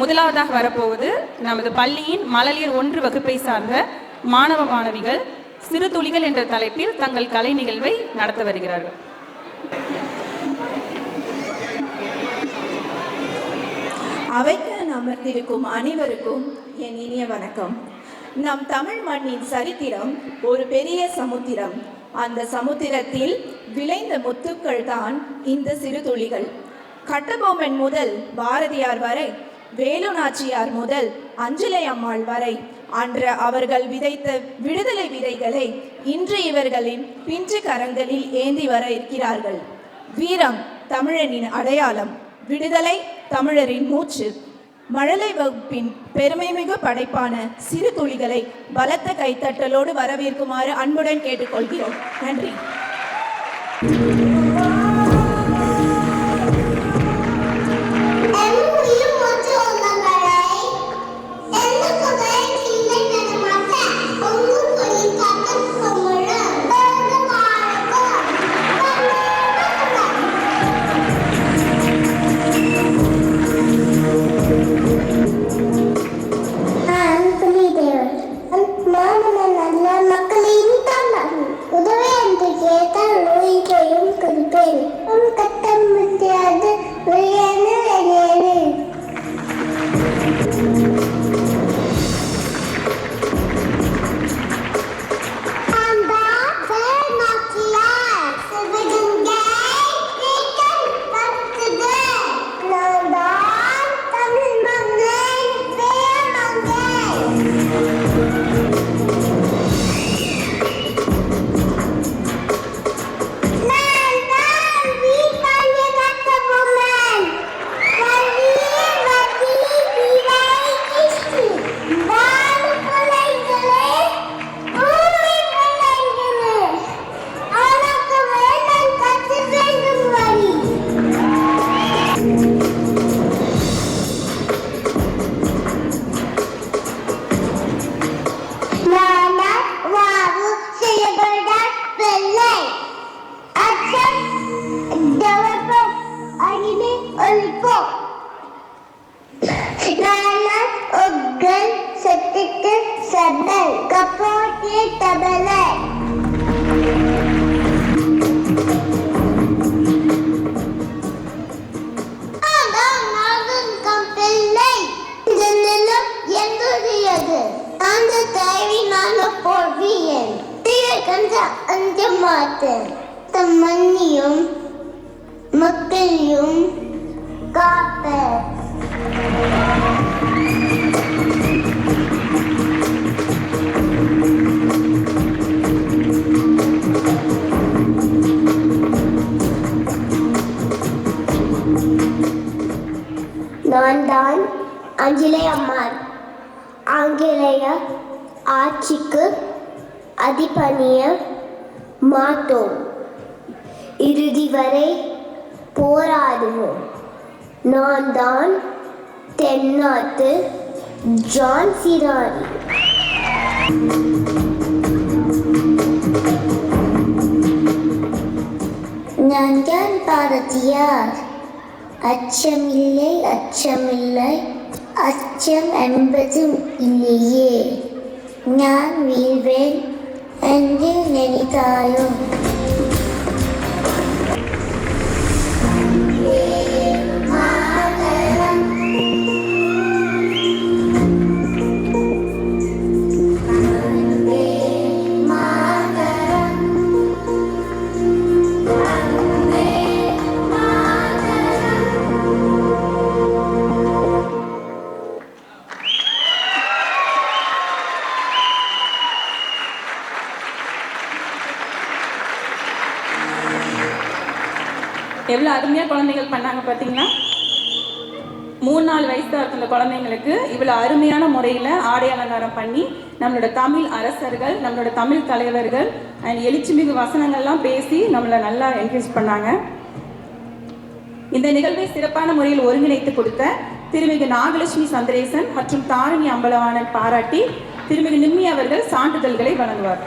முதலாவதாக வரப்போவது நமது பள்ளியின் மழலையர் 1 வகுப்பை சார்ந்த மாணவ மாணவிகள் சிறு துளிகள் என்ற தலைப்பில் தங்கள் கலை நிகழ்வை நடத்த வருகிறார்கள். அவைக்கு அமர்ந்திருக்கும் அனைவருக்கும் என் இனிய வணக்கம். நம் தமிழ் மண்ணின் சரித்திரம் ஒரு பெரிய சமுத்திரம். அந்த சமுத்திரத்தில் விளைந்த முத்துக்கள் தான் இந்த சிறு துளிகள். கட்டபொம்மன் முதல் பாரதியார் வரை, வேலு நாச்சியார் முதல் அஞ்சலை அம்மாள் வரை அன்று அவர்கள் விதைத்த விடுதலை விதைகளை இன்று இவர்களின் பிஞ்சு கரங்களில் ஏந்தி வர இருக்கிறார்கள். வீரம் தமிழனின் அடையாளம், விடுதலை தமிழரின் மூச்சு. மழலை வகுப்பின் பெருமைமிகு படைப்பான சிறு துளிகளை பலத்த கைத்தட்டலோடு வரவேற்குமாறு அன்புடன் கேட்டுக்கொள்கிறோம். நன்றி. மண்ணியும் மக்களையும் காப்ப. நான் தான் அஞ்சலை அம்மாள். ஆங்கிலேய ஆட்சிக்கு அதிபணிய மாட்டோம். இறுதி வரை போராடுவோம். நான் தான் தென்னாட்டு ஜான்சி ராணி. நான் தான் பாரதியார். அச்சமில்லை அச்சமில்லை அச்சம் என்பதும் இல்லையே. நான் வீழ்வேன் என்று நினைத்தாலும் எவ்வளோ அருமையாக குழந்தைகள் பண்ணாங்க பார்த்தீங்கன்னா. 3-4 வயசு தான் இருக்கும் இந்த குழந்தைங்களுக்கு. இவ்வளோ அருமையான முறையில் ஆடை அலங்காரம் பண்ணி நம்மளோட தமிழ் அரசர்கள், நம்மளோட தமிழ் தலைவர்கள் அண்ட் எழுச்சிமிகு வசனங்கள்லாம் பேசி நம்மளை நல்லா என்கரேஜ் பண்ணாங்க. இந்த நிகழ்வை சிறப்பான முறையில் ஒருங்கிணைத்து கொடுத்த திருமிகு நாகலட்சுமி சந்திரேசன் மற்றும் தாரணி அம்பலவாணன் பாராட்டி திருமிகு நிம்மி அவர்கள் சான்றிதழ்களை வழங்குவார்.